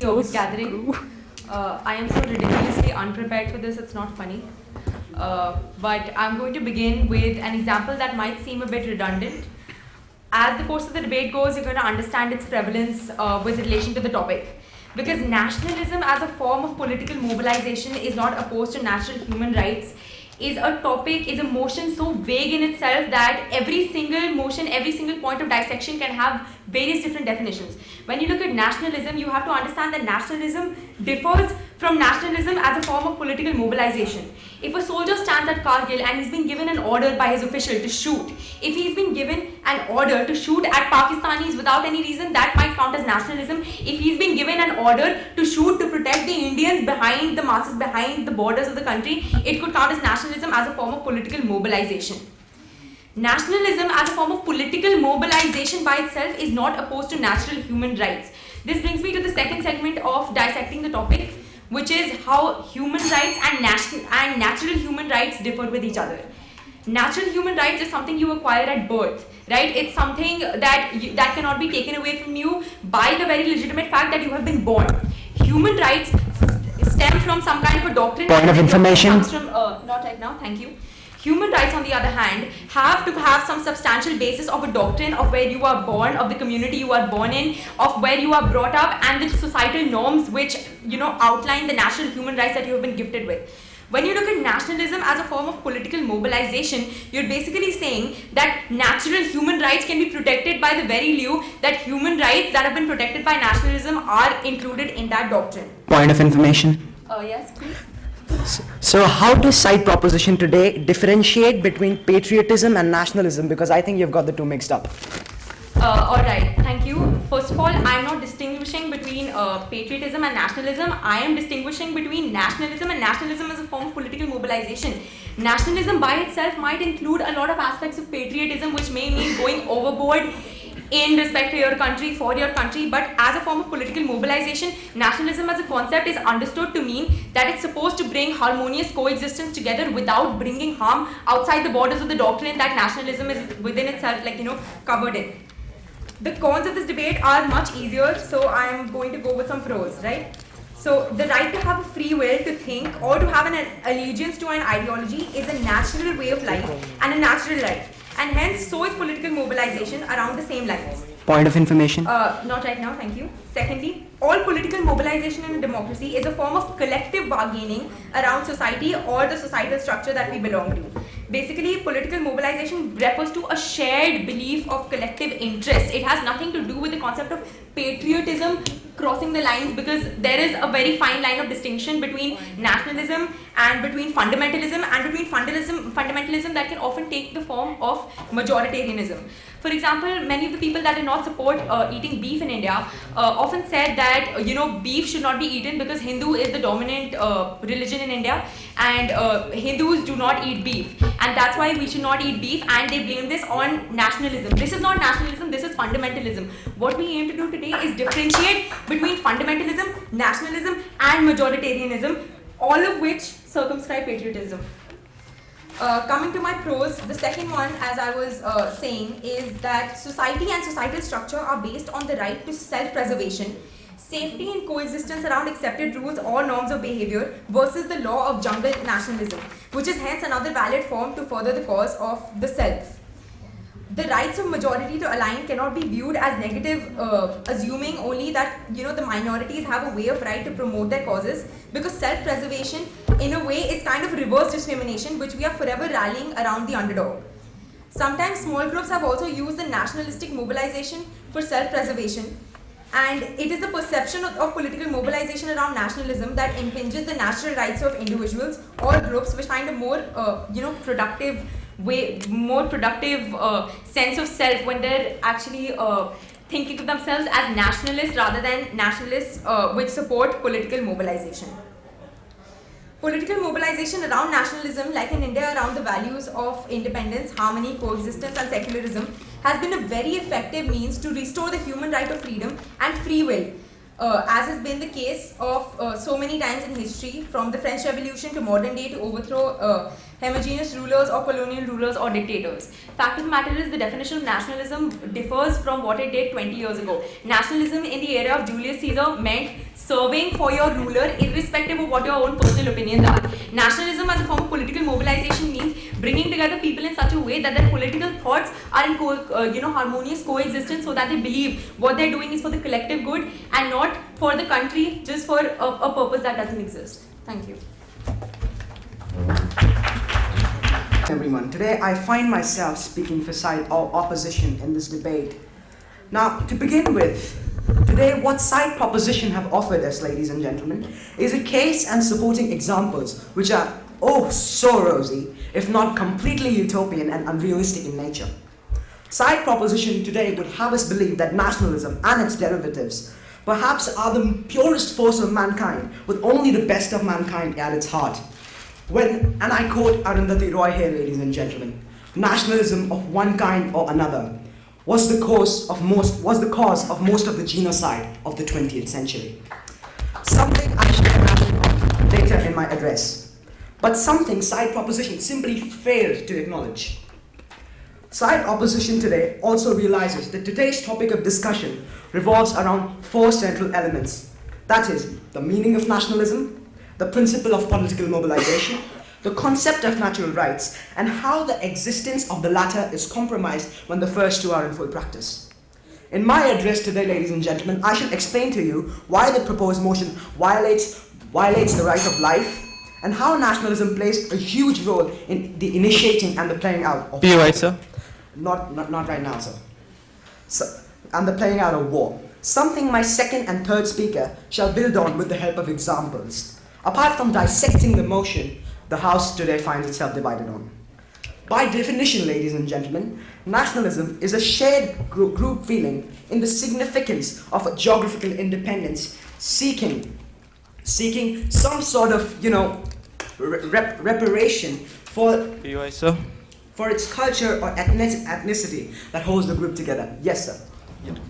the August gathering. I am so ridiculously unprepared for this, it's not funny. But I'm going to begin with an example that might seem a bit redundant. As the course of the debate goes, you're going to understand its prevalence with relation to the topic. Because nationalism as a form of political mobilization is not opposed to natural human rights, is a topic, is a motion so vague in itself that every single motion, every single point of dissection can have various different definitions. When you look at nationalism, you have to understand that nationalism differs from nationalism as a form of political mobilization. If a soldier stands at Kargil and he's been given an order by his official to shoot, if he's been given an order to shoot at Pakistanis without any reason, that might count as nationalism. If he's been given an order to shoot to protect the Indians behind the masses, behind the borders of the country, it could count as nationalism as a form of political mobilization. Nationalism as a form of political mobilization by itself is not opposed to natural human rights. This brings me to the second segment of dissecting the topic, which is how human rights and natural human rights differ with each other. Natural human rights is something you acquire at birth, right? It's something that cannot be taken away from you by the very legitimate fact that you have been born. Human rights stem from some kind of a doctrine. Point of information. Comes from, not right now, thank you. Human rights, on the other hand, have to have some substantial basis of a doctrine of where you are born, of the community you are born in, of where you are brought up, and the societal norms which, outline the natural human rights that you have been gifted with. When you look at nationalism as a form of political mobilization, you're basically saying that natural human rights can be protected by the very lieu that human rights that have been protected by nationalism are included in that doctrine. Point of information. Yes, please. So how does side proposition today differentiate between patriotism and nationalism? Because I think you've got the two mixed up. Alright, thank you. First of all, I'm not distinguishing between patriotism and nationalism. I am distinguishing between nationalism and nationalism as a form of political mobilization. Nationalism by itself might include a lot of aspects of patriotism, which may mean going overboard in respect to your country, for your country, but as a form of political mobilization, nationalism as a concept is understood to mean that it's supposed to bring harmonious coexistence together without bringing harm outside the borders of the doctrine that nationalism is within itself, covered in. The cons of this debate are much easier, so I'm going to go with some pros, right? So the right to have a free will to think or to have an allegiance to an ideology is a natural way of life and a natural right. And hence, so is political mobilization around the same lines. Point of information. Not right now, thank you. Secondly, all political mobilization in a democracy is a form of collective bargaining around society or the societal structure that we belong to. Basically, political mobilization refers to a shared belief of collective interest. It has nothing to do with the concept of patriotism crossing the lines, because there is a very fine line of distinction between nationalism and between fundamentalism fundamentalism that can often take the form of majoritarianism. For example, many of the people that do not support eating beef in India often said that beef should not be eaten because Hindu is the dominant religion in India, and Hindus do not eat beef, and that's why we should not eat beef, and they blame this on nationalism. This is not nationalism, this is fundamentalism. What we aim to do today is differentiate between fundamentalism, nationalism and majoritarianism, all of which circumscribe patriotism. Coming to my pros, the second one, as I was saying, is that society and societal structure are based on the right to self-preservation, safety and coexistence around accepted rules or norms of behavior versus the law of jungle nationalism, which is hence another valid form to further the cause of the self. The rights of majority to align cannot be viewed as negative, assuming only that the minorities have a way of right to promote their causes, because self-preservation in a way is kind of reverse discrimination, which we are forever rallying around the underdog. Sometimes small groups have also used the nationalistic mobilization for self-preservation, and it is the perception of political mobilization around nationalism that impinges the natural rights of individuals or groups, which find a more productive sense of self when they're actually thinking of themselves as nationalists rather than nationalists which support political mobilization. Political mobilization around nationalism, like in India around the values of independence, harmony, coexistence and secularism, has been a very effective means to restore the human right of freedom and free will, as has been the case of so many times in history, from the French Revolution to modern day, to overthrow homogeneous rulers or colonial rulers or dictators. Fact of the matter is the definition of nationalism differs from what it did 20 years ago. Nationalism in the era of Julius Caesar meant serving for your ruler irrespective of what your own personal opinions are. Nationalism as a form of political mobilization means bringing together people in such a way that their political thoughts are in harmonious coexistence, so that they believe what they're doing is for the collective good and not for the country just for a purpose that doesn't exist. Thank you. Everyone, today I find myself speaking for side or opposition in this debate. Now, to begin with, today what side proposition have offered us, ladies and gentlemen, is a case and supporting examples which are oh so rosy, if not completely utopian and unrealistic in nature. Side proposition today would have us believe that nationalism and its derivatives perhaps are the purest force of mankind, with only the best of mankind at its heart. When, and I quote Arundhati Roy here, ladies and gentlemen, nationalism of one kind or another was the cause of most of the genocide of the 20th century. Something I shall elaborate on later in my address, but something side proposition simply failed to acknowledge. Side opposition today also realizes that today's topic of discussion revolves around four central elements. That is, the meaning of nationalism, the principle of political mobilization, the concept of natural rights, and how the existence of the latter is compromised when the first two are in full practice. In my address today, ladies and gentlemen, I shall explain to you why the proposed motion violates the right of life, and how nationalism plays a huge role in the initiating and the playing out of POI, sir. Not right now, sir. And the playing out of war. Something my second and third speaker shall build on with the help of examples. Apart from dissecting the motion, the House today finds itself divided on. By definition, ladies and gentlemen, nationalism is a shared group feeling in the significance of a geographical independence, seeking some sort of, reparation for POI, sir. for its culture or ethnicity that holds the group together. Yes, sir.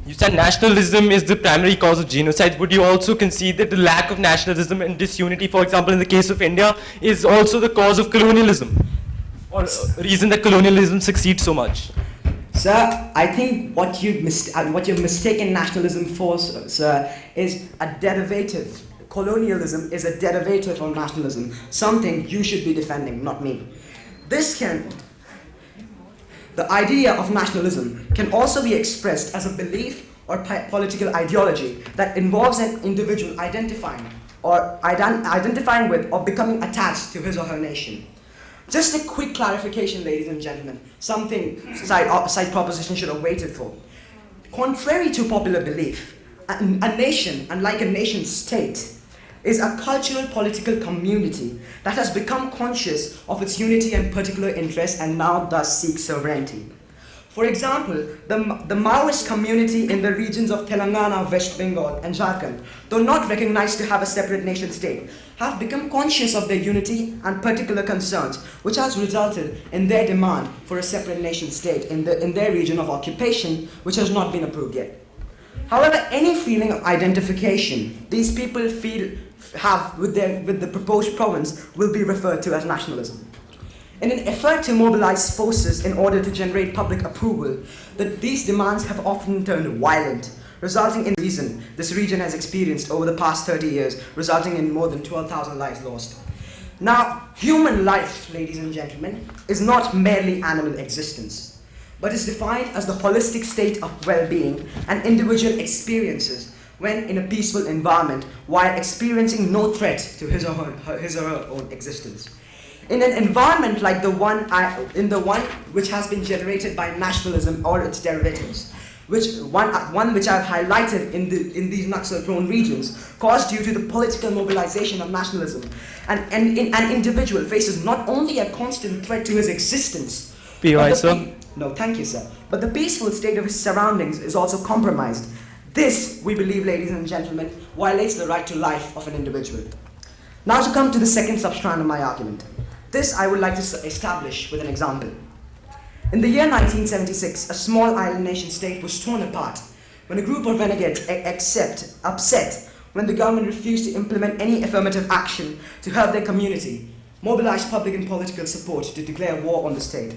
You said nationalism is the primary cause of genocide. Would you also concede that the lack of nationalism and disunity, for example, in the case of India, is also the cause of colonialism? Or reason that colonialism succeeds so much? Sir, I think what you've mistaken nationalism for, sir, is a derivative. Colonialism is a derivative of nationalism, something you should be defending, not me. The idea of nationalism can also be expressed as a belief or political ideology that involves an individual identifying with or becoming attached to his or her nation. Just a quick clarification, ladies and gentlemen, something side proposition should have waited for. Contrary to popular belief, a nation, unlike a nation state, is a cultural political community that has become conscious of its unity and particular interests and now thus seeks sovereignty. For example, the Maoist community in the regions of Telangana, West Bengal and Jharkhand, though not recognized to have a separate nation state, have become conscious of their unity and particular concerns, which has resulted in their demand for a separate nation state in their region of occupation, which has not been approved yet. However, any feeling of identification these people have with the proposed province will be referred to as nationalism. In an effort to mobilize forces in order to generate public approval, these demands have often turned violent, resulting in reason this region has experienced over the past 30 years, resulting in more than 12,000 lives lost. Now, human life, ladies and gentlemen, is not merely animal existence, but is defined as the holistic state of well-being an individual experiences when in a peaceful environment while experiencing no threat to his or her own existence. In an environment like the one which has been generated by nationalism or its derivatives, which I've highlighted in these Naxal-prone regions, caused due to the political mobilization of nationalism, an individual faces not only a constant threat to his existence, POI, sir. No, thank you, sir. But the peaceful state of his surroundings is also compromised. This, we believe, ladies and gentlemen, violates the right to life of an individual. Now to come to the second substrand of my argument. This I would like to establish with an example. In the year 1976, a small island nation state was torn apart when a group of renegades upset when the government refused to implement any affirmative action to help their community mobilized public and political support to declare war on the state.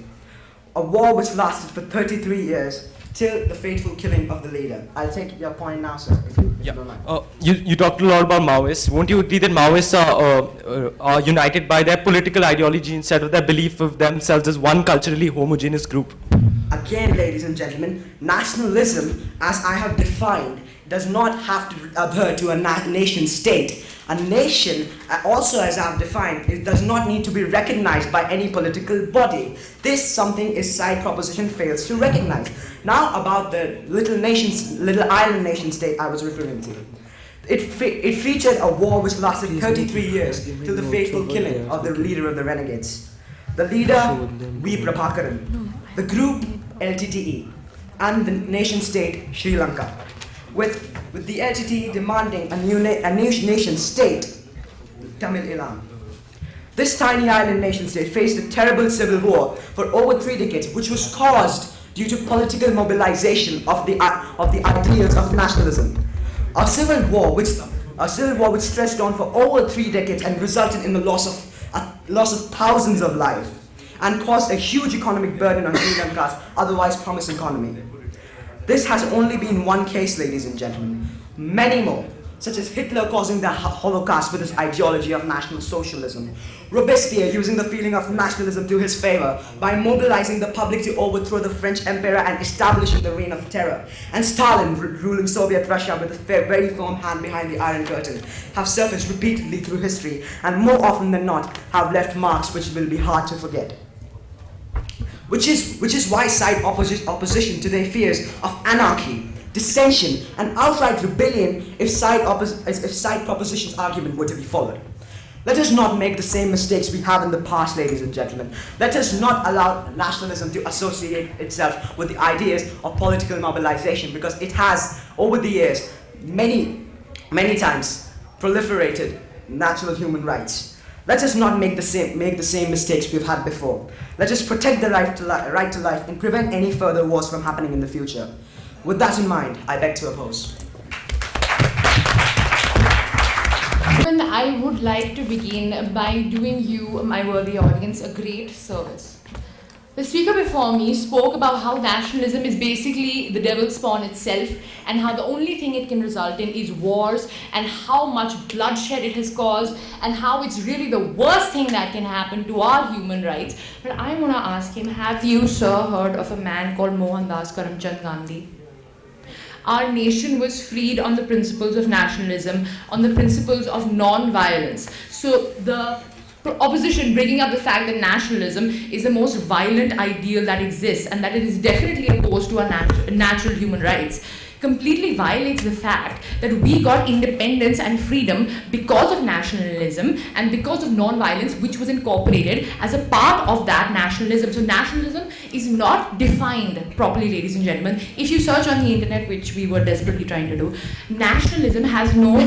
A war which lasted for 33 years till the fateful killing of the leader. I'll take your point now, sir, if you don't mind. You talked a lot about Maoists. Won't you agree that Maoists are united by their political ideology instead of their belief of themselves as one culturally homogeneous group? Again, ladies and gentlemen, nationalism, as I have defined, does not have to adhere to a nation state. A nation, also as I have defined, it does not need to be recognized by any political body. This something is side proposition fails to recognize. Now about the little island nation state I was referring to. It featured a war which lasted 33 years till the fateful killing of the leader of the renegades. The leader, V. Prabhakaran. The group, LTTE. And the nation state, Sri Lanka. With the LTTE demanding a new nation state, Tamil Eelam. This tiny island nation state faced a terrible civil war for over 3 decades, which was caused due to political mobilization of the ideals of nationalism. A civil war which stretched on for over 3 decades and resulted in the loss of thousands of lives and caused a huge economic burden on Sri Lanka's otherwise promising economy. This has only been one case, ladies and gentlemen. Many more, such as Hitler causing the Holocaust with his ideology of National Socialism, Robespierre using the feeling of nationalism to his favor by mobilizing the public to overthrow the French Emperor and establishing the reign of terror, and Stalin ruling Soviet Russia with a very firm hand behind the Iron Curtain, have surfaced repeatedly through history and more often than not have left marks which will be hard to forget. Which is why side opposition to their fears of anarchy, dissension, and outright rebellion if side proposition's argument were to be followed. Let us not make the same mistakes we have in the past, ladies and gentlemen. Let us not allow nationalism to associate itself with the ideas of political mobilization, because it has, over the years, many times proliferated natural human rights. Let us not make the same mistakes we've had before. Let us protect the right to life and prevent any further wars from happening in the future. With that in mind, I beg to oppose. I would like to begin by doing you, my worthy audience, a great service. The speaker before me spoke about how nationalism is basically the devil's spawn itself, and how the only thing it can result in is wars, and how much bloodshed it has caused, and how it's really the worst thing that can happen to our human rights. But I want to ask him, have you, sir, heard of a man called Mohandas Karamchand Gandhi? Our nation was freed on the principles of nationalism, on the principles of non-violence. So the opposition bringing up the fact that nationalism is the most violent ideal that exists and that it is definitely opposed to our natural human rights completely violates the fact that we got independence and freedom because of nationalism and because of non-violence, which was incorporated as a part of that nationalism. So nationalism is not defined properly, ladies and gentlemen. If you search on the internet, which we were desperately trying to do, nationalism has no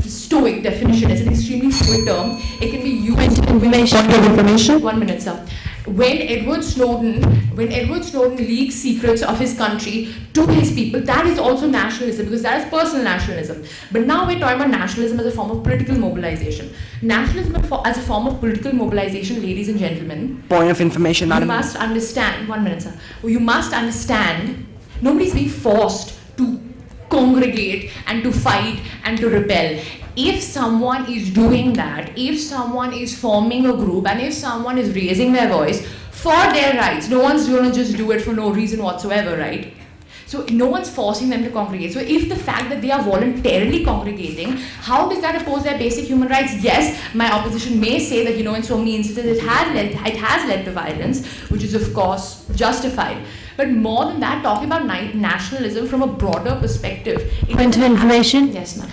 stoic definition. It's an extremely fluid term. It can be used information. 1 minute, sir. When Edward Snowden leaks secrets of his country to his people, that is also nationalism, because that is personal nationalism. But now we're talking about nationalism as a form of political mobilization. Nationalism as a form of political mobilization, ladies and gentlemen. Point of information, madam. You must understand, 1 minute, sir. You must understand, nobody's being forced to congregate and to fight and to rebel. If someone is doing that, if someone is forming a group, and if someone is raising their voice for their rights, no one's going to just do it for no reason whatsoever, right? So no one's forcing them to congregate. So if the fact that they are voluntarily congregating, how does that oppose their basic human rights? Yes, my opposition may say that, in so many instances it has led to violence, which is of course justified. But more than that, talking about nationalism from a broader perspective. Point of information? Yes, ma'am.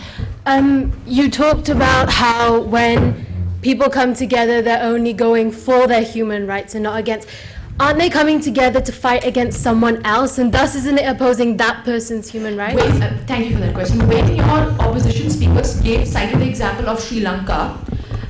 You talked about how when people come together, they're only going for their human rights and not against. Aren't they coming together to fight against someone else, and thus isn't it opposing that person's human rights? Wait, thank you for that question. When your opposition speakers cited the example of Sri Lanka,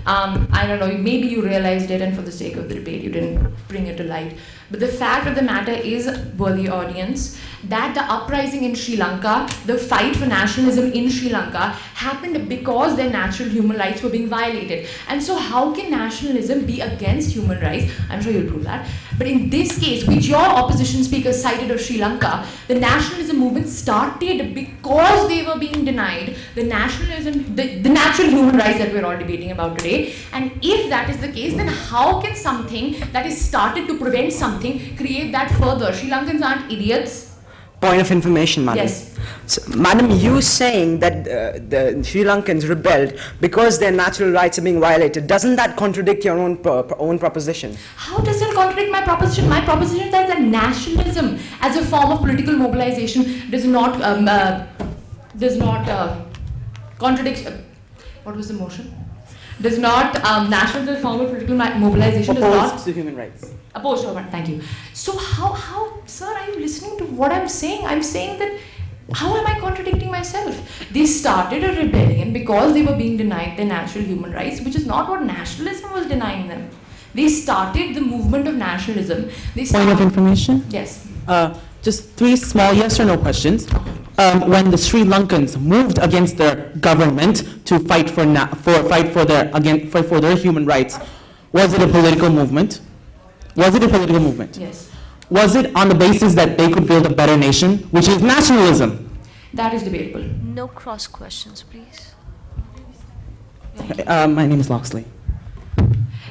I don't know, maybe you realized it, and for the sake of the debate, you didn't bring it to light. But the fact of the matter is, worthy audience, that the uprising in Sri Lanka, the fight for nationalism in Sri Lanka happened because their natural human rights were being violated. And so how can nationalism be against human rights? I'm sure you'll prove that. But in this case, which your opposition speaker cited of Sri Lanka, the nationalism movement started because they were being denied the nationalism, the natural human rights that we're all debating about today. And if that is the case, then how can something that is started to prevent something create that further? Sri Lankans aren't idiots. Point of information, madam. Yes. So, madam, you saying that the Sri Lankans rebelled because their natural rights are being violated, doesn't that contradict your own proposition? How does that contradict my proposition? My proposition is that nationalism as a form of political mobilization does not contradict. What was the motion? Does not nationalism as a form of political mobilization does not Opposed to human rights. opposed to it. Thank you. So how, sir, are you listening to what I'm saying? I'm saying that. How am I contradicting myself? They started a rebellion because they were being denied their natural human rights, which is not what nationalism was denying them. They started the movement of nationalism. Point of information? Yes. Just 3 small yes or no questions. When the Sri Lankans moved against their government to fight for their human rights, was it a political movement? Was it a political movement? Yes. Was it on the basis that they could build a better nation, which is nationalism? That is debatable. No cross questions, please. My name is Loxley.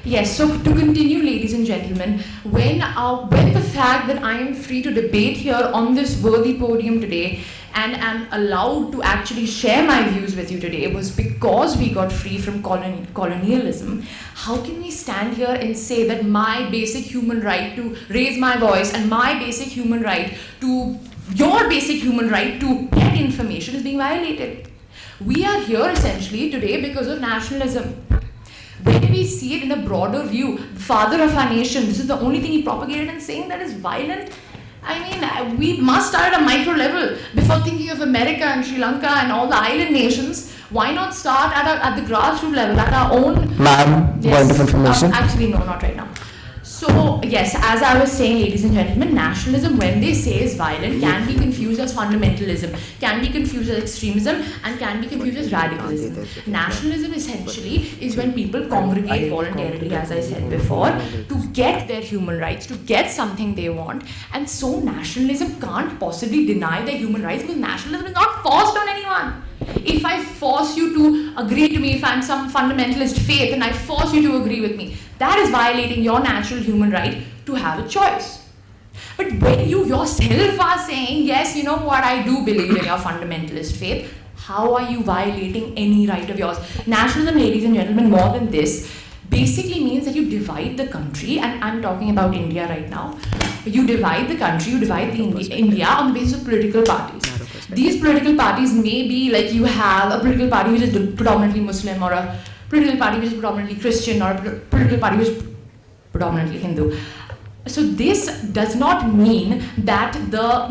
Yes, so to continue, ladies and gentlemen, when the fact that I am free to debate here on this worthy podium today and am allowed to actually share my views with you today was because we got free from colonialism, how can we stand here and say that my basic human right to raise my voice and my basic human right to your basic human right to get information is being violated? We are here essentially today because of nationalism. When we see it in a broader view, the father of our nation, this is the only thing he propagated and saying that is violent. I mean, we must start at a micro level before thinking of America and Sri Lanka and all the island nations. Why not start at the grassroots level, at our own... Ma'am, point of information. Actually, no, not right now. So, yes, as I was saying, ladies and gentlemen, nationalism, when they say is violent, can be confused as fundamentalism, can be confused as extremism, and can be confused as radicalism. Nationalism, essentially, is when people congregate voluntarily, as I said before, to get their human rights, to get something they want. And so, nationalism can't possibly deny their human rights because nationalism is not forced on anyone. If I force you to agree to me, if I'm some fundamentalist faith and I force you to agree with me, that is violating your natural human right to have a choice. But when you yourself are saying, yes, you know what, I do believe in your fundamentalist faith, how are you violating any right of yours? Nationalism, ladies and gentlemen, more than this, basically means that you divide the country, and I'm talking about India right now. You divide the country, you divide India on the basis of political parties. These political parties may be like you have a political party which is predominantly Muslim, or a political party which is predominantly Christian, or a political party which is predominantly Hindu. So this does not mean that the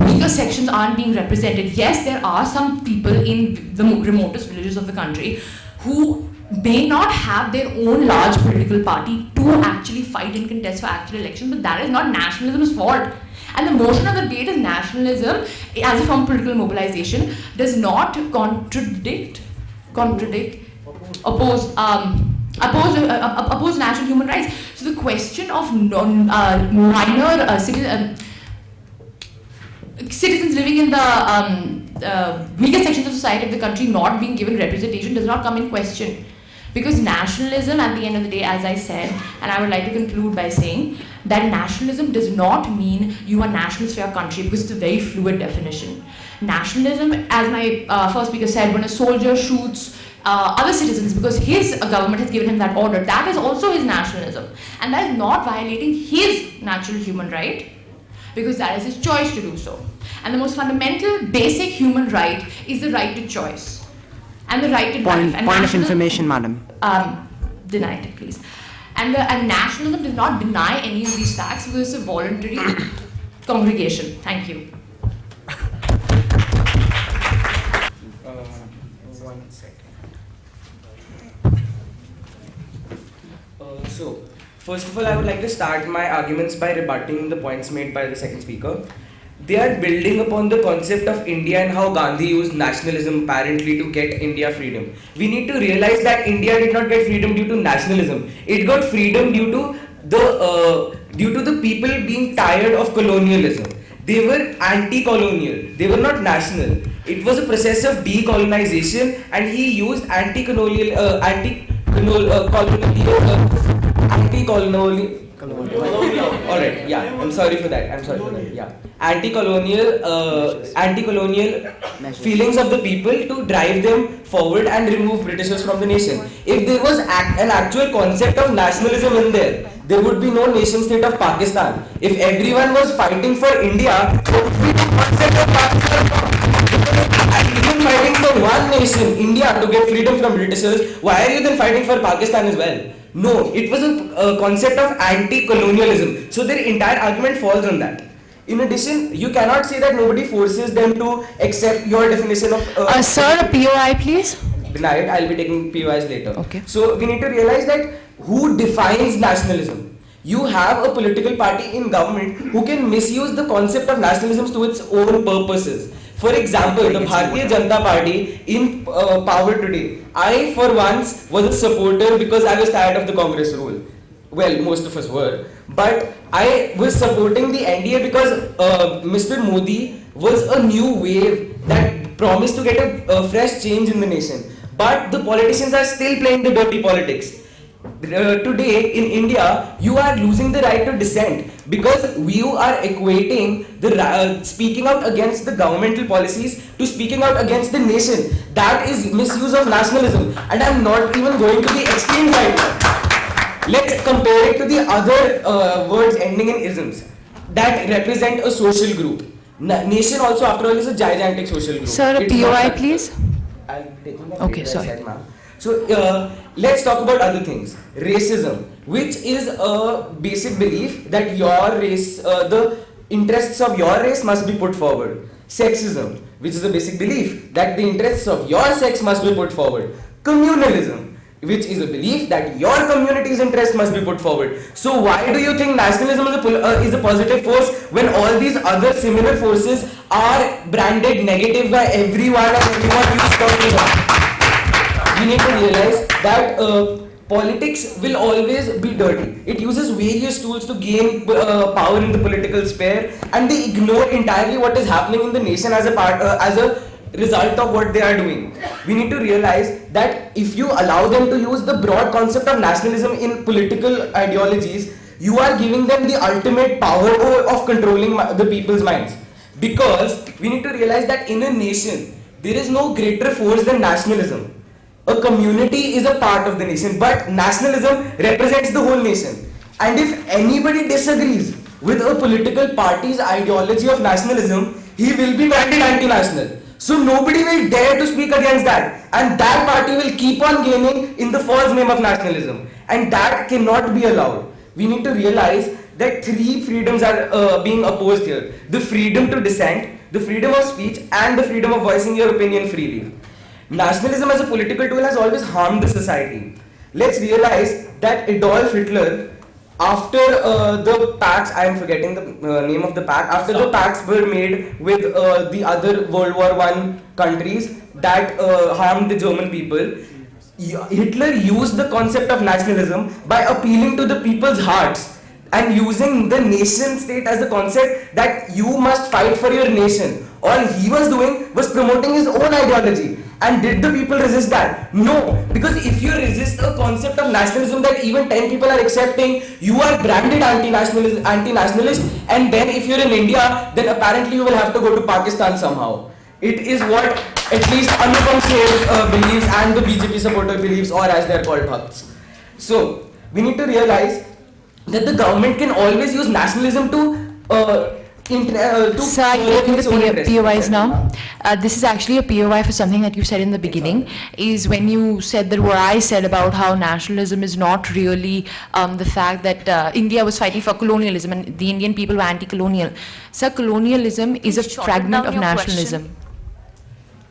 weaker sections aren't being represented. Yes, there are some people in the remotest villages of the country who may not have their own large political party to actually fight and contest for actual elections, but that is not nationalism's fault. And the motion of the debate is nationalism as a form of political mobilization does not oppose national human rights. So the question of minor citizens living in the weaker sections of society of the country not being given representation does not come in question. Because nationalism, at the end of the day, as I said, and I would like to conclude by saying that nationalism does not mean you are nationalist for your country, because it's a very fluid definition. Nationalism, as my first speaker said, when a soldier shoots other citizens because his government has given him that order, that is also his nationalism. And that is not violating his natural human right, because that is his choice to do so. And the most fundamental, basic human right is the right to choice. And the right to life. And point of information, madam. Deny it, please. And nationalism does not deny any of these facts because it's a voluntary congregation. Thank you. So, First of all, I would like to start my arguments by rebutting the points made by the second speaker. They are building upon the concept of India and how Gandhi used nationalism apparently to get India freedom. We need to realize that India did not get freedom due to nationalism. It got freedom due to the people being tired of colonialism. They were anti-colonial. They were not national. It was a process of decolonization, and he used anti-colonial. Alright, yeah, I'm sorry for that. Yeah. Anti-colonial feelings of the people to drive them forward and remove Britishers from the nation. If there was an actual concept of nationalism in there would be no nation state of Pakistan. If everyone was fighting for India, there would be no concept of Pakistan. Even fighting for one nation, India, to get freedom from Britishers, why are you then fighting for Pakistan as well? No, it was a concept of anti-colonialism. So their entire argument falls on that. In addition, you cannot say that nobody forces them to accept your definition of... Sir, a POI please. Denied, I'll be taking POIs later. Okay. So we need to realize that who defines nationalism? You have a political party in government who can misuse the concept of nationalism to its own purposes. For example, the Bharatiya Janata Party in power today. I, for once, was a supporter because I was tired of the Congress rule. Well, most of us were. But I was supporting the NDA because Mr. Modi was a new wave that promised to get a fresh change in the nation. But the politicians are still playing the dirty politics. Today in India, you are losing the right to dissent because you are equating the speaking out against the governmental policies to speaking out against the nation. That is misuse of nationalism, and I'm not even going to the extreme right now. Let's compare it to the other words ending in isms that represent a social group. Nation also, after all, is a gigantic social group. Sir, a POI please. I'll take my Okay, POI sorry. aside, ma'am. So let's talk about other things. Racism, which is a basic belief that your race, the interests of your race must be put forward. Sexism, which is a basic belief that the interests of your sex must be put forward. Communalism, which is a belief that your community's interest must be put forward. So why do you think nationalism is a positive force when all these other similar forces are branded negative by everyone and everyone who's talking about? We need to realize that politics will always be dirty. It uses various tools to gain power in the political sphere, and they ignore entirely what is happening in the nation as a result of what they are doing. We need to realize that if you allow them to use the broad concept of nationalism in political ideologies, you are giving them the ultimate power of controlling the people's minds. Because we need to realize that in a nation, there is no greater force than nationalism. A community is a part of the nation, but nationalism represents the whole nation. And if anybody disagrees with a political party's ideology of nationalism, he will be branded anti-national. So nobody will dare to speak against that, and that party will keep on gaining in the false name of nationalism, and that cannot be allowed. We need to realize that three freedoms are being opposed here: the freedom to dissent, the freedom of speech, and the freedom of voicing your opinion freely. Nationalism as a political tool has always harmed the society. Let's realize that Adolf Hitler, after the pacts, I am forgetting the name of the pact, after the pacts were made with the other World War I countries that harmed the German people, Hitler used the concept of nationalism by appealing to the people's hearts and using the nation state as a concept that you must fight for your nation. All he was doing was promoting his own ideology. And did the people resist that? No, because if you resist a concept of nationalism that even 10 people are accepting, you are branded anti-nationalist, and then if you're in India, then apparently you will have to go to Pakistan somehow. It is what at least Anupam Seth believes and the BJP supporter believes, or as they are called, bhakts. So, we need to realize that the government can always use nationalism to Sir, I'm giving the POIs now. This is actually a POI for something that you said in the beginning, is when you said that what I said about how nationalism is not really the fact that India was fighting for colonialism and the Indian people were anti-colonial. Sir, colonialism is a fragment of nationalism.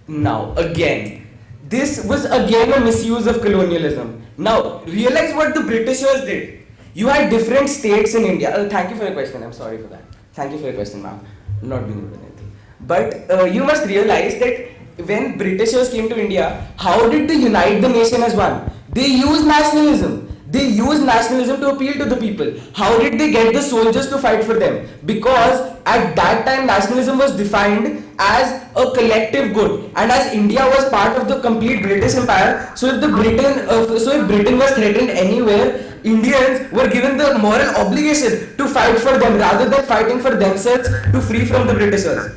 Now, again, this was again a misuse of colonialism. Now, realize what the Britishers did. You had different states in India. Thank you for your question. I'm sorry for that. Thank you for your question, ma'am. I'm not being rude or anything. But you must realize that when Britishers came to India, how did they unite the nation as one? They used nationalism. They used nationalism to appeal to the people. How did they get the soldiers to fight for them? Because at that time nationalism was defined as a collective good, and as India was part of the complete British Empire, so if Britain was threatened anywhere, Indians were given the moral obligation to fight for them rather than fighting for themselves to free from the Britishers.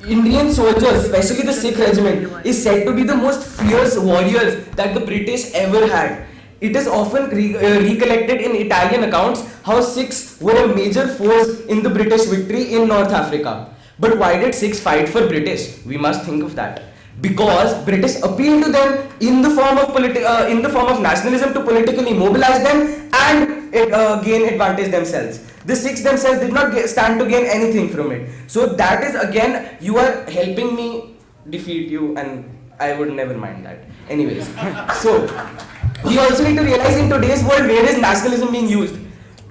Indian soldiers, especially the Sikh regiment, is said to be the most fierce warriors that the British ever had. It is often recollected in Italian accounts how Sikhs were a major force in the British victory in North Africa. But why did Sikhs fight for British? We must think of that. Because British appealed to them in the form of nationalism to politically mobilize them and gain advantage themselves. The Sikhs themselves did not stand to gain anything from it. So that is again, you are helping me defeat you, and I would never mind that. Anyways, so we also need to realize in today's world where is nationalism being used?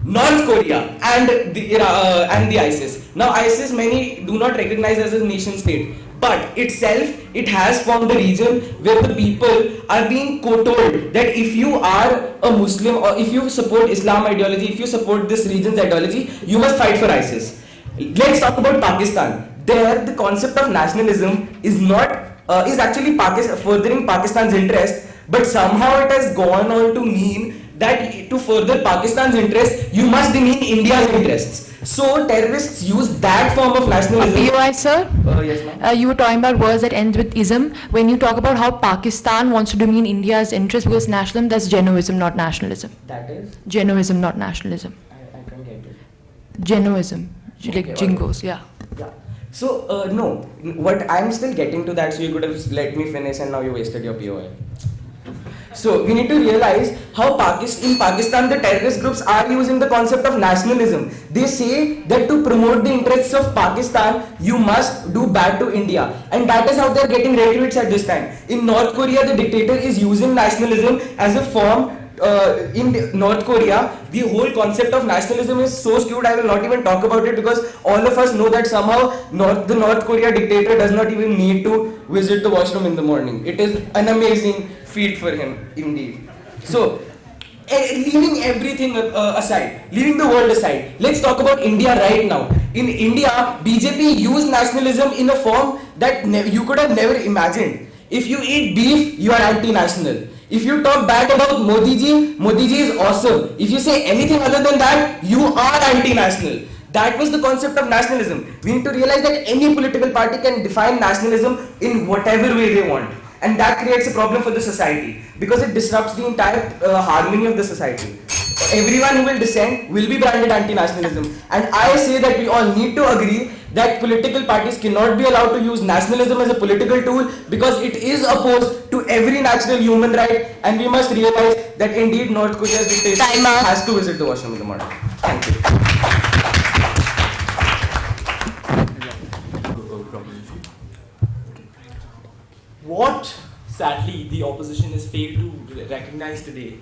North Korea and the ISIS. Now ISIS many do not recognize as a nation state, but itself it has formed a region where the people are being told that if you are a Muslim or if you support Islam ideology, if you support this region's ideology, you must fight for ISIS. Let's talk about Pakistan. There the concept of nationalism is actually furthering Pakistan's interest, but somehow it has gone on to mean that to further Pakistan's interest, you must demean India's interests. So terrorists use that form of nationalism. POI, sir? Yes, ma'am. You were talking about words that ends with ism. When you talk about how Pakistan wants to demean India's interest because nationalism, that's genoism, not nationalism. That is? Genoism, not nationalism. I can't get it. Genoism, like Okay, jingos, yeah. Yeah. So, no, what I'm still getting to that, so you could have let me finish and now you wasted your POI. So, we need to realize how in Pakistan the terrorist groups are using the concept of nationalism. They say that to promote the interests of Pakistan, you must do bad to India. And that is how they are getting recruits at this time. In North Korea, the dictator is using nationalism as a form. In North Korea, the whole concept of nationalism is so skewed, I will not even talk about it because all of us know that somehow the North Korea dictator does not even need to visit the washroom in the morning. It is an amazing feat for him, indeed. So, leaving everything aside, leaving the world aside, let's talk about India right now. In India, BJP used nationalism in a form that you could have never imagined. If you eat beef, you are anti-national. If you talk bad about Modi ji is awesome. If you say anything other than that, you are anti-national. That was the concept of nationalism. We need to realize that any political party can define nationalism in whatever way they want. And that creates a problem for the society because it disrupts the entire harmony of the society. Everyone who will dissent will be branded anti-nationalism. And I say that we all need to agree that political parties cannot be allowed to use nationalism as a political tool because it is opposed to every natural human right, and we must realize that indeed North Korea's dictator has to visit the washroom in the morning. Thank you. What, sadly, the opposition has failed to recognize today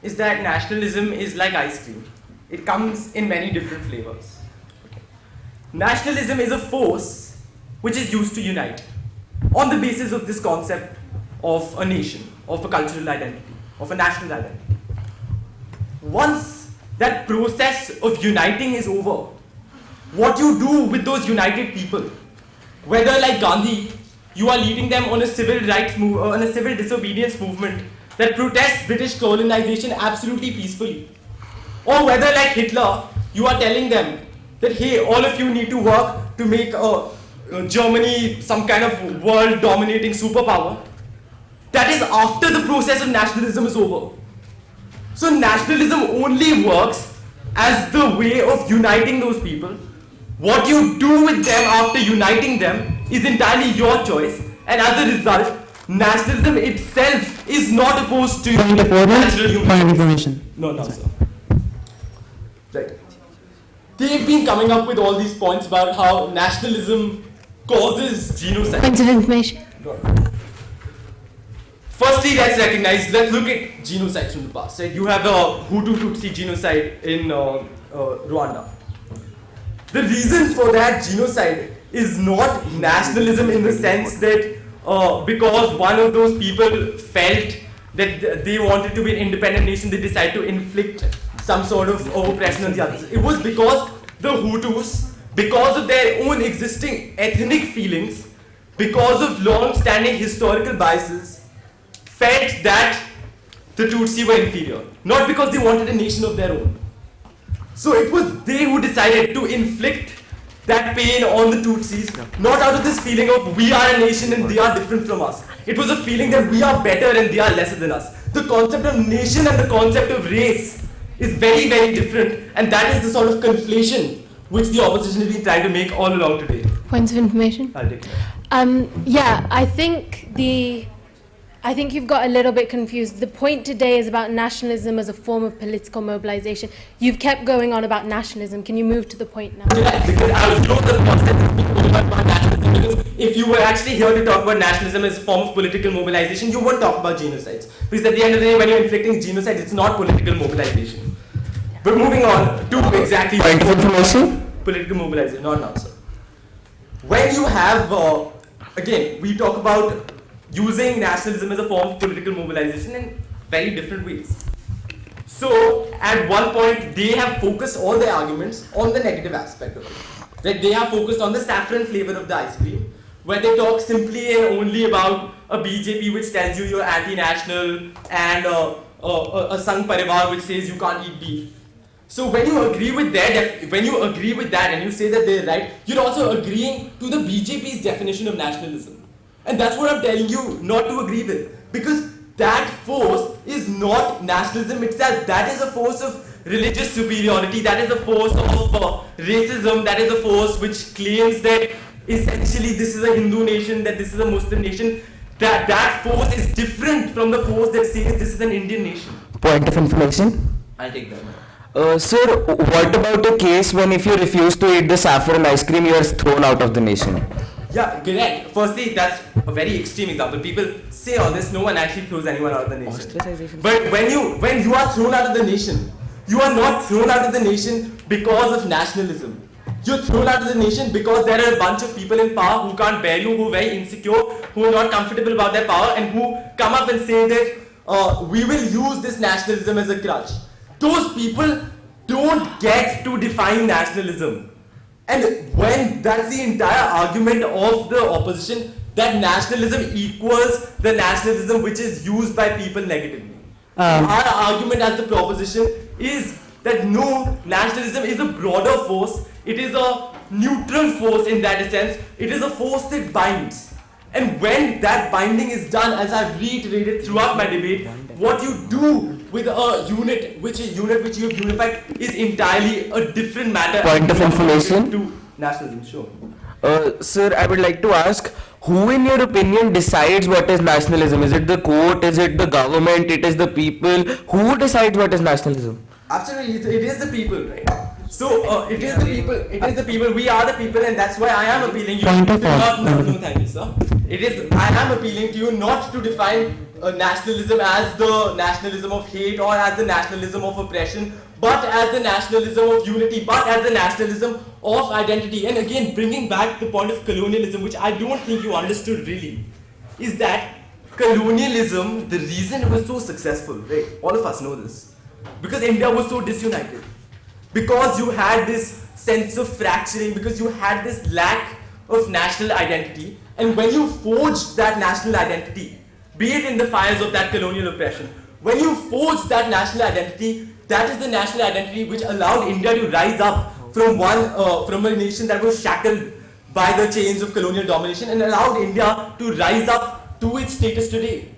is that nationalism is like ice cream. It comes in many different flavors. Nationalism is a force which is used to unite on the basis of this concept of a nation, of a cultural identity, of a national identity. Once that process of uniting is over, what you do with those united people, whether like Gandhi, you are leading them on a civil disobedience movement that protests British colonization absolutely peacefully, or whether like Hitler, you are telling them that hey, all of you need to work to make Germany some kind of world dominating superpower. That is after the process of nationalism is over. So nationalism only works as the way of uniting those people. What you do with them after uniting them is entirely your choice, and as a result, nationalism itself is not opposed to natural human Point of information. No, sir. Right. They've been coming up with all these points about how nationalism causes genocide. Points of information. Firstly, let's look at genocides from the past. Right? You have the Hutu-Tutsi genocide in Rwanda. The reason for that genocide is not nationalism in the sense that because one of those people felt that they wanted to be an independent nation, they decided to inflict some sort of oppression on the others. It was because the Hutus, because of their own existing ethnic feelings, because of long-standing historical biases, felt that the Tutsi were inferior, not because they wanted a nation of their own. So it was they who decided to inflict that pain on the Tutsis, not out of this feeling of we are a nation and they are different from us. It was a feeling that we are better and they are lesser than us. The concept of nation and the concept of race is very, very different, and that is the sort of conflation which the opposition has been trying to make all along today. Points of information? I'll take it. Yeah, I think you've got a little bit confused. The point today is about nationalism as a form of political mobilization. You've kept going on about nationalism. Can you move to the point now? Yeah, because I was not the concept of about nationalism, because if you were actually here to talk about nationalism as a form of political mobilization, you won't talk about genocides. Because at the end of the day, when you're inflicting genocide, it's not political mobilization. But moving on to exactly Point of information? political mobilization, not now, sir. When you have, again, we talk about using nationalism as a form of political mobilization in very different ways. So, at one point, they have focused all their arguments on the negative aspect of it. Like they have focused on the saffron flavor of the ice cream, where they talk simply and only about a BJP which tells you you're anti-national and a Sangh Parivar which says you can't eat beef. So when you agree with that, and you say that they're right, you're also agreeing to the BJP's definition of nationalism. And that's what I'm telling you not to agree with. Because that force is not nationalism itself. That is a force of religious superiority. That is a force of racism. That is a force which claims that essentially this is a Hindu nation, that this is a Muslim nation. That force is different from the force that says this is an Indian nation. Point of information? I'll take that. Sir, what about a case when if you refuse to eat the saffron ice cream, you are thrown out of the nation? Yeah, correct. Firstly, that's a very extreme example. People say all this, no one actually throws anyone out of the nation. But when you are thrown out of the nation, you are not thrown out of the nation because of nationalism. You're thrown out of the nation because there are a bunch of people in power who can't bear you, who are very insecure, who are not comfortable about their power, and who come up and say that we will use this nationalism as a crutch. Those people don't get to define nationalism. And when that's the entire argument of the opposition, that nationalism equals the nationalism which is used by people negatively. Our argument as the proposition is that no, nationalism is a broader force. It is a neutral force in that sense. It is a force that binds. And when that binding is done, as I've reiterated throughout my debate, what you do with a unit which you have unified is entirely a different matter. Point of information? To nationalism, sure. Sir, I would like to ask, who in your opinion decides what is nationalism? Is it the court? Is it the government? It is the people? Who decides what is nationalism? Absolutely, it is the people, right? So it is the people. It is the people. We are the people, and that's why I am appealing you. Point to of order. no, thank you, sir. I am appealing to you not to define nationalism as the nationalism of hate or as the nationalism of oppression, but as the nationalism of unity, but as the nationalism of identity. And again, bringing back the point of colonialism, which I don't think you understood really, is that colonialism, the reason it was so successful, right? All of us know this. Because India was so disunited. Because you had this sense of fracturing, because you had this lack of national identity. And when you forged that national identity, be it in the fires of that colonial oppression, when you forged that national identity, that is the national identity which allowed India to rise up from a nation that was shackled by the chains of colonial domination and allowed India to rise up to its status today.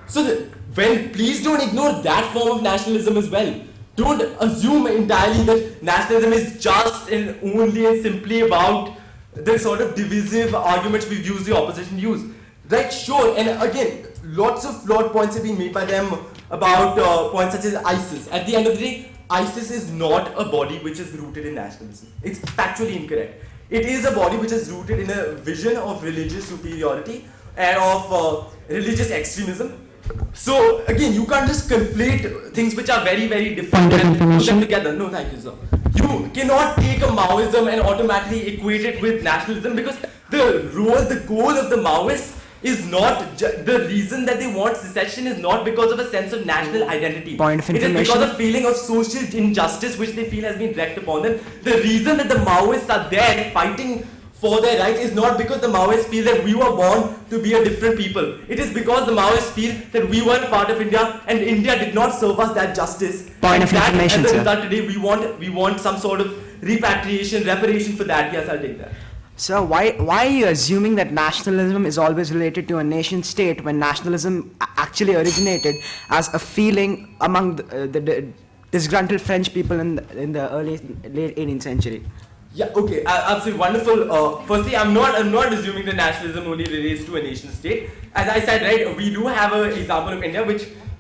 So please don't ignore that form of nationalism as well. Don't assume entirely that nationalism is just and only and simply about the sort of divisive arguments we've used the opposition to use. Right, sure, and again, lots of flawed points have been made by them about points such as ISIS. At the end of the day, ISIS is not a body which is rooted in nationalism. It's factually incorrect. It is a body which is rooted in a vision of religious superiority and of religious extremism. So again, you can't just conflate things which are very, very different Point of and put them information. together. No, thank you, sir. You cannot take a Maoism and automatically equate it with nationalism, because the goal of the Maoists is not the reason that they want secession is not because of a sense of national identity. Point of It is information. because of feeling of social injustice which they feel has been wreaked upon them. The reason that the Maoists are there fighting for their rights is not because the Maoists feel that we were born to be a different people. It is because the Maoists feel that we weren't part of India and India did not serve us that justice. Point And of that, information, as a sir. result, today we want some sort of repatriation, reparation for that. Yes, I'll take that. So why are you assuming that nationalism is always related to a nation state when nationalism actually originated as a feeling among the disgruntled French people in the late 18th century? Yeah, okay, absolutely wonderful. Firstly, I'm not assuming that nationalism only relates to a nation state. As I said, right, we do have an example of India,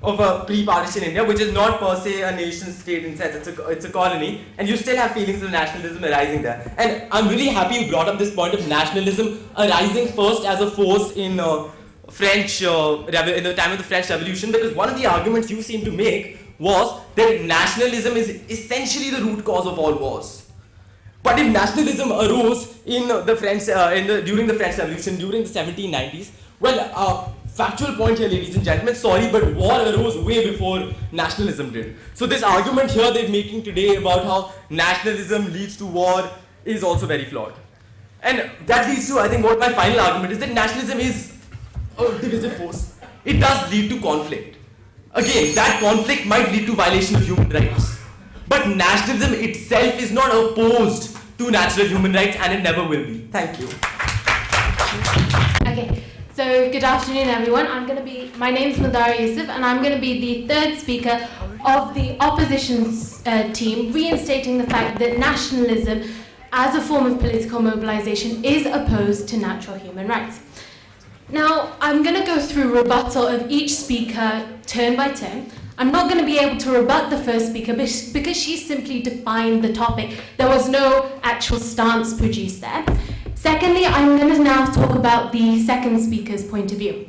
of a pre-partition India, which is not per se a nation state in sense, it's a colony, and you still have feelings of nationalism arising there. And I'm really happy you brought up this point of nationalism arising first as a force in French, in the time of the French Revolution, because one of the arguments you seem to make was that nationalism is essentially the root cause of all wars. But if nationalism arose in the French, during the French Revolution, during the 1790s, well, factual point here, ladies and gentlemen, sorry, but war arose way before nationalism did. So this argument here they're making today about how nationalism leads to war is also very flawed. And that leads to, I think, what my final argument is, that nationalism is a divisive force. It does lead to conflict. Again, that conflict might lead to violation of human rights. But nationalism itself is not opposed to natural human rights, and it never will be. Thank you. Okay, so good afternoon, everyone. My name's Madara Yusuf, and I'm going to be the third speaker of the opposition team, reinstating the fact that nationalism, as a form of political mobilization, is opposed to natural human rights. Now, I'm going to go through rebuttal of each speaker turn by turn. I'm not going to be able to rebut the first speaker because she simply defined the topic. There was no actual stance produced there. Secondly, I'm going to now talk about the second speaker's point of view.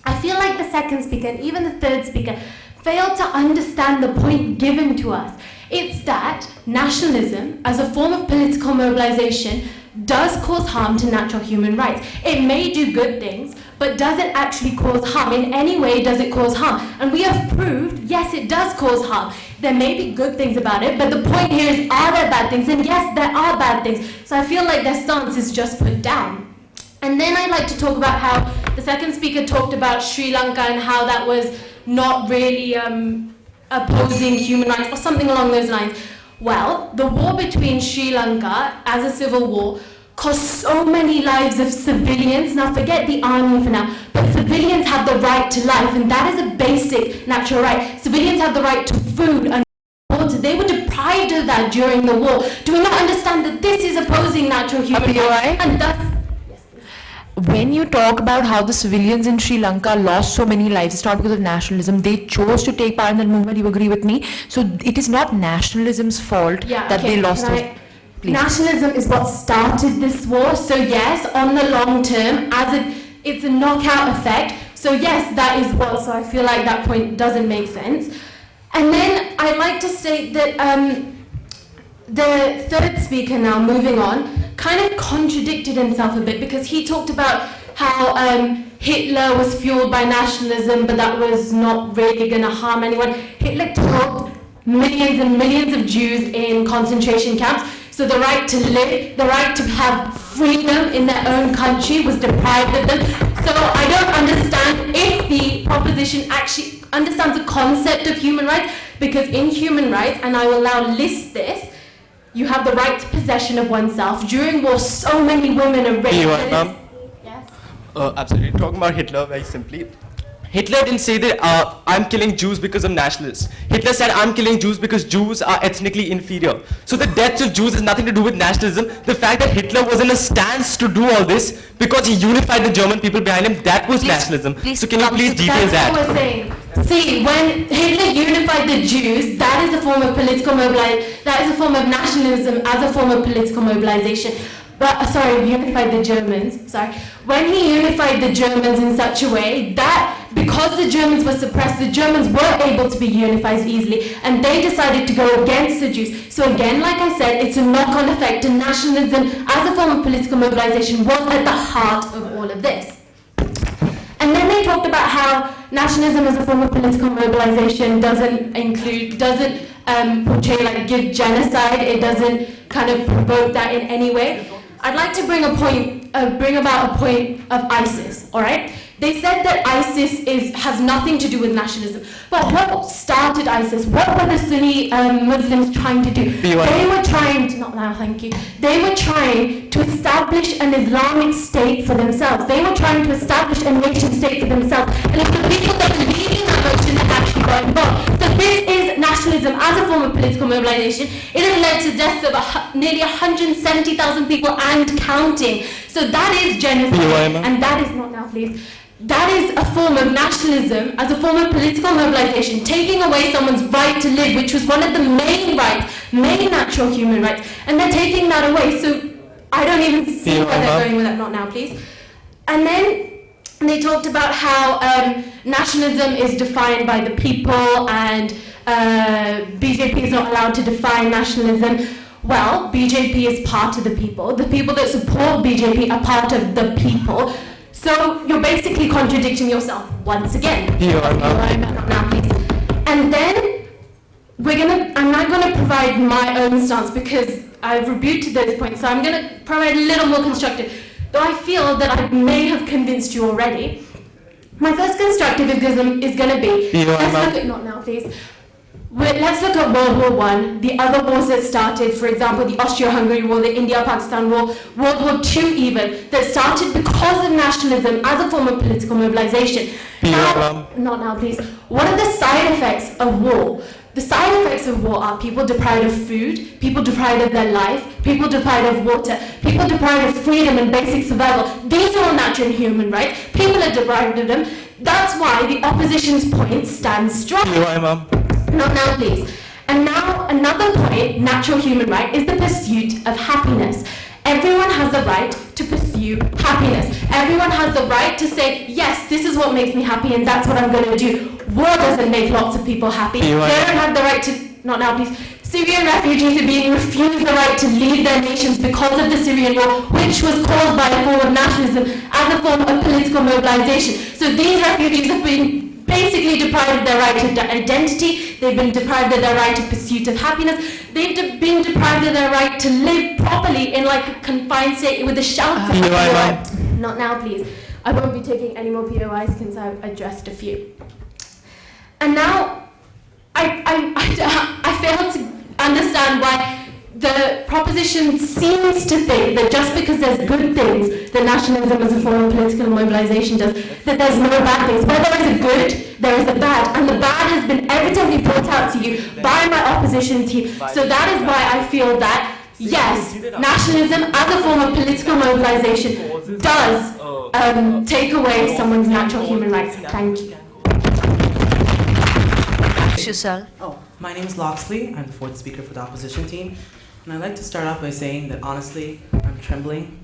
I feel like the second speaker and even the third speaker failed to understand the point given to us. It's that nationalism, as a form of political mobilization, does cause harm to natural human rights. It may do good things, but does it actually cause harm? In any way does it cause harm? And we have proved, yes, it does cause harm. There may be good things about it, but the point here is, are there bad things? And yes, there are bad things. So I feel like their stance is just put down. And then I'd like to talk about how the second speaker talked about Sri Lanka and how that was not really opposing human rights or something along those lines. Well, the war between Sri Lanka as a civil war cost so many lives of civilians. Now forget the army for now, but civilians have the right to life, and that is a basic natural right. Civilians have the right to food and water. They were deprived of that during the war. Do we not understand that this is opposing natural human rights? And thus, when you talk about how the civilians in Sri Lanka lost so many lives, it's not because of nationalism. They chose to take part in that movement. You agree with me? So it is not nationalism's fault that they lost those. Please. Nationalism is what started this war. So yes, on the long term, it's a knockout effect. So yes, that is what. So I feel like that point doesn't make sense. And then I'd like to state that the third speaker now, moving on, kind of contradicted himself a bit, because he talked about how Hitler was fueled by nationalism, but that was not really going to harm anyone. Hitler killed millions and millions of Jews in concentration camps, so the right to live, the right to have freedom in their own country was deprived of them. So I don't understand if the proposition actually understands the concept of human rights, because in human rights, and I will now list this, you have the right to possession of oneself. During war, so many women are raped. Yes? Absolutely. Talking about Hitler very simply. Hitler didn't say that I'm killing Jews because I'm nationalist. Hitler said I'm killing Jews because Jews are ethnically inferior. So the deaths of Jews has nothing to do with nationalism. The fact that Hitler was in a stance to do all this because he unified the German people behind him, that was nationalism. So can you please detail that? That's what we're saying. See, when Hitler unified the Jews, that is a form of political mobilization. That is a form of nationalism as a form of political mobilization. But unified the Germans. When he unified the Germans in such a way, that because the Germans were suppressed, the Germans weren't able to be unified easily, and they decided to go against the Jews. So again, like I said, it's a knock-on effect, and nationalism as a form of political mobilization was at the heart of all of this. And then they talked about how nationalism as a form of political mobilization doesn't portray, like, give genocide. It doesn't kind of provoke that in any way. I'd like to bring about a point of ISIS, all right? They said that ISIS has nothing to do with nationalism. But what started ISIS? What were the Sunni Muslims trying to do? They were trying to, not now, thank you. They were trying to establish an Islamic state for themselves. They were trying to establish a nation state for themselves. And it's the people that believe in that notion that actually got involved. So this is nationalism as a form of political mobilization. It has led to deaths of nearly 170,000 people and counting. So that is genocide. And that is, not now please. That is a form of nationalism as a form of political mobilization, taking away someone's right to live, which was one of the main rights, main natural human rights, and they're taking that away. So I don't even see where they're going with that, not now please. And then they talked about how nationalism is defined by the people, and BJP is not allowed to define nationalism. Well, BJP is part of the people. The people that support BJP are part of the people. So you're basically contradicting yourself once again. Now, please. And then I'm not gonna provide my own stance because I've rebutted those points. So I'm gonna provide a little more constructive. Though I feel that I may have convinced you already. My first constructivism is gonna be, let's look at, not now please. Let's look at World War I, the other wars that started, for example, the Austro-Hungary War, the India-Pakistan War, World War II even, that started because of nationalism as a form of political mobilization. Now, not now please, what are the side effects of war? The side effects of war are people deprived of food, people deprived of their life, people deprived of water, people deprived of freedom and basic survival. These are all natural and human rights. People are deprived of them. That's why the opposition's point stands strong. Not now, please. And now, another point, natural human right, is the pursuit of happiness. Everyone has the right to pursue happiness. Everyone has the right to say, yes, this is what makes me happy, and that's what I'm going to do. War doesn't make lots of people happy. They don't have the right to, not now, please. Syrian refugees are being refused the right to leave their nations because of the Syrian war, which was caused by a form of nationalism as a form of political mobilization. So these refugees have been basically deprived of their right to identity, they've been deprived of their right to pursuit of happiness, they've been deprived of their right to live properly in like a confined state with the shouts of Not now, please. I won't be taking any more POIs since I've addressed a few. And now, I fail to understand why the proposition seems to think that just because there's good things that nationalism as a form of political mobilization does, that there's no bad things. Where there is a good, there is a bad. And the bad has been evidently brought out to you by my opposition team. So that is why I feel that, yes, nationalism as a form of political mobilization does take away someone's natural human rights. Thank you. Oh, my name is Loxley. I'm the fourth speaker for the opposition team. And I'd like to start off by saying that honestly, I'm trembling.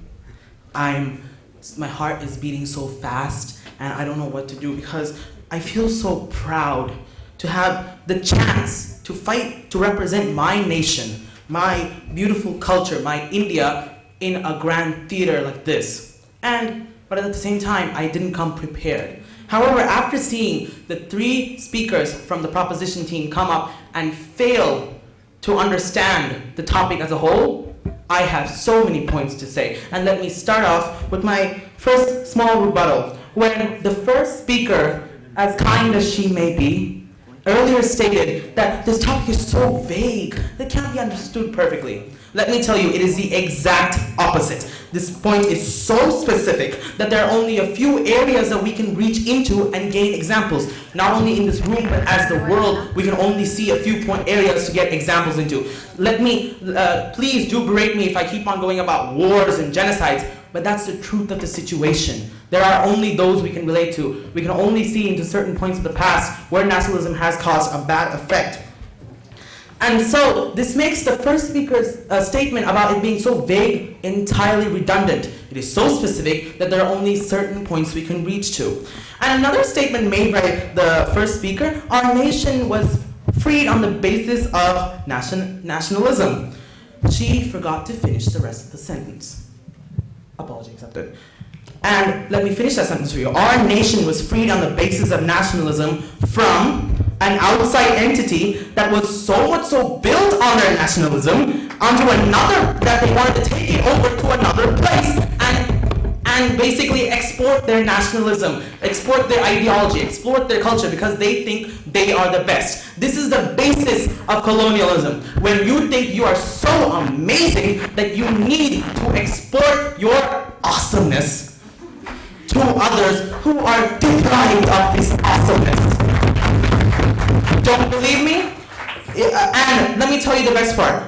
My heart is beating so fast, and I don't know what to do because I feel so proud to have the chance to fight to represent my nation, my beautiful culture, my India in a grand theater like this. But at the same time, I didn't come prepared. However, after seeing the three speakers from the proposition team come up and fail to understand the topic as a whole, I have so many points to say. And let me start off with my first small rebuttal. When the first speaker, as kind as she may be, earlier stated that this topic is so vague that it can't be understood perfectly. Let me tell you, it is the exact opposite. This point is so specific that there are only a few areas that we can reach into and gain examples. Not only in this room, but as the world, we can only see a few areas to get examples into. Let me, please do berate me if I keep on going about wars and genocides, but that's the truth of the situation. There are only those we can relate to. We can only see into certain points of the past where nationalism has caused a bad effect. And so this makes the first speaker's statement about it being so vague entirely redundant. It is so specific that there are only certain points we can reach to. And another statement made by the first speaker, our nation was freed on the basis of nationalism. She forgot to finish the rest of the sentence. Apology accepted. And let me finish that sentence for you. Our nation was freed on the basis of nationalism from an outside entity that was so much so built on their nationalism onto another, that they wanted to take it over to another place and basically export their nationalism, export their ideology, export their culture because they think they are the best. This is the basis of colonialism. When you think you are so amazing that you need to export your awesomeness to others who are deprived of this awesomeness. Don't believe me? And let me tell you the best part.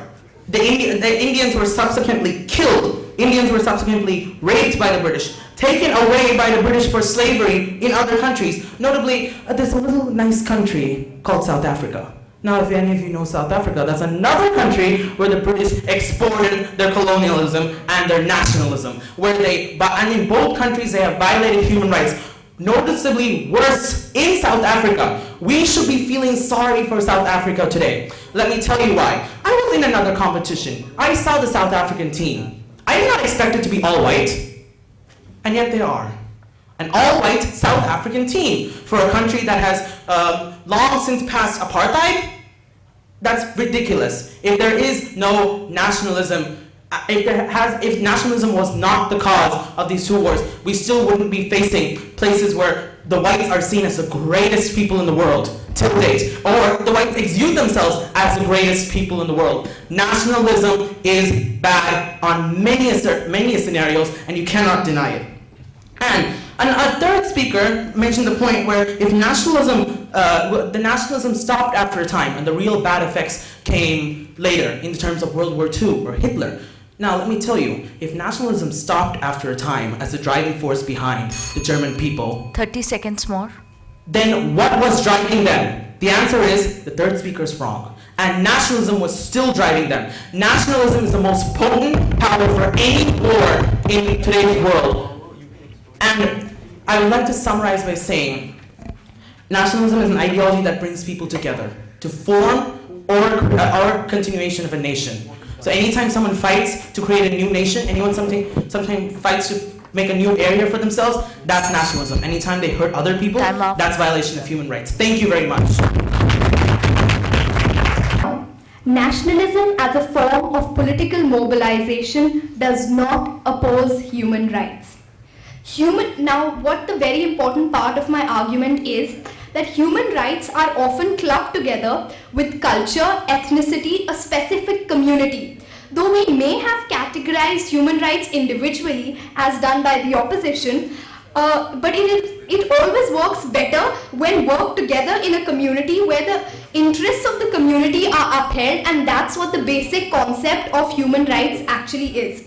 The Indians were subsequently killed. Indians were subsequently raped by the British, taken away by the British for slavery in other countries. Notably, there's a little nice country called South Africa. Now, if any of you know South Africa, that's another country where the British exported their colonialism and their nationalism, and in both countries they have violated human rights. Noticeably worse in South Africa. We should be feeling sorry for South Africa today. Let me tell you why. I was in another competition. I saw the South African team. I did not expect it to be all white, and yet they are. An all-white South African team for a country that has long since passed apartheid? That's ridiculous. If there is no nationalism, if nationalism was not the cause of these two wars, we still wouldn't be facing places where the whites are seen as the greatest people in the world till date, or the whites exude themselves as the greatest people in the world. Nationalism is bad on many scenarios, and you cannot deny it. And a third speaker mentioned the point where if nationalism, the nationalism stopped after a time, and the real bad effects came later in terms of World War II or Hitler. Now, let me tell you, if nationalism stopped after a time as the driving force behind the German people, 30 seconds more. then what was driving them? The answer is the third speaker is wrong. And nationalism was still driving them. Nationalism is the most potent power for any war in today's world. And I would like to summarize by saying, nationalism is an ideology that brings people together to form or continuation of a nation. So anytime someone fights to create a new nation, sometimes fights to make a new area for themselves, that's nationalism. Anytime they hurt other people, that's violation of human rights. Thank you very much. Nationalism as a form of political mobilization does not oppose human rights. Now, what the very important part of my argument is that human rights are often clubbed together with culture, ethnicity, a specific community. Though we may have categorized human rights individually as done by the opposition, but it always works better when worked together in a community where the interests of the community are upheld, and that's what the basic concept of human rights actually is.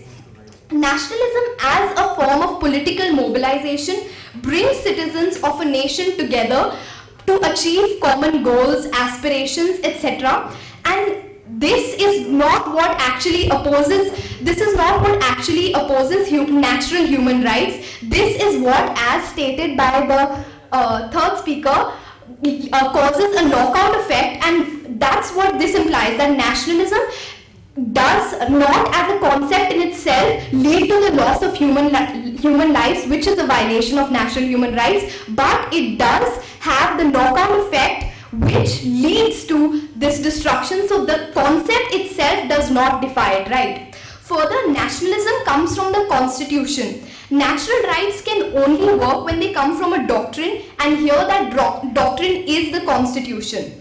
Nationalism as a form of political mobilization brings citizens of a nation together to achieve common goals, aspirations, etc. And this is not what actually opposes natural human rights. This is what, as stated by the third speaker, causes a knockout effect, and that's what this implies, that nationalism does not as a concept in itself lead to the loss of human lives, which is a violation of natural human rights, but it does have the knockout effect which leads to this destruction. So the concept itself does not defy it, right? Further, nationalism comes from the constitution. Natural rights can only work when they come from a doctrine, and here that doctrine is the constitution.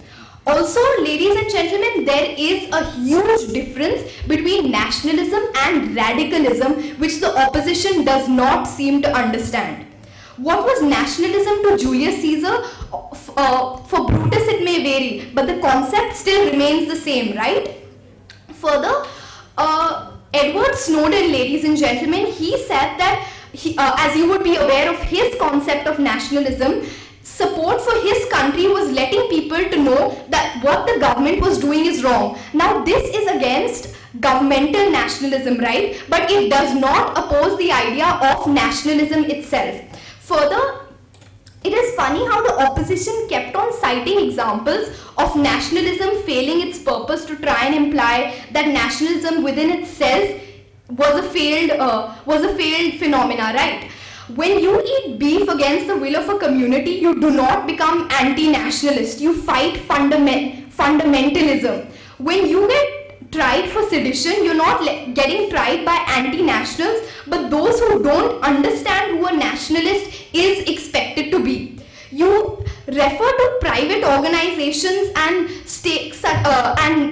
Also, ladies and gentlemen, there is a huge difference between nationalism and radicalism, which the opposition does not seem to understand. What was nationalism to Julius Caesar? For Brutus it may vary, but the concept still remains the same, right? Further, Edward Snowden, ladies and gentlemen, he said that, as you would be aware of his concept of nationalism, support for his country was letting people to know that what the government was doing is wrong. Now this is against governmental nationalism, right? But it does not oppose the idea of nationalism itself. Further, it is funny how the opposition kept on citing examples of nationalism failing its purpose to try and imply that nationalism within itself was a failed phenomena, right? When you eat beef against the will of a community, you do not become anti-nationalist. You fight fundamentalism. When you get tried for sedition, you're not getting tried by anti-nationals, but those who don't understand who a nationalist is expected to be. You refer to private organizations and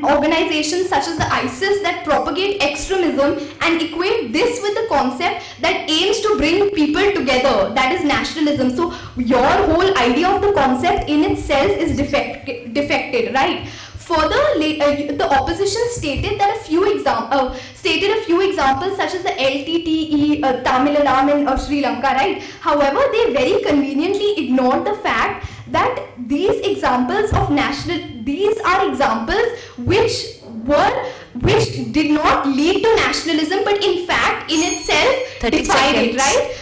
organizations such as the ISIS that propagate extremism and equate this with the concept that aims to bring people together, that is nationalism. So your whole idea of the concept in itself is defected, right? Further, the opposition stated that a few examples such as the LTTE, Tamilaram in Sri Lanka, right? However, they very conveniently ignored the fact that these are examples which did not lead to nationalism, but in fact, in itself, defied it, right?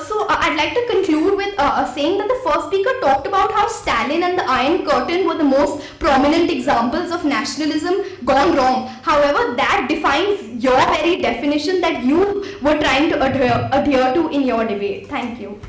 So I'd like to conclude with saying that the first speaker talked about how Stalin and the Iron Curtain were the most prominent examples of nationalism gone wrong. However, that defines your very definition that you were trying to adhere to in your debate. Thank you.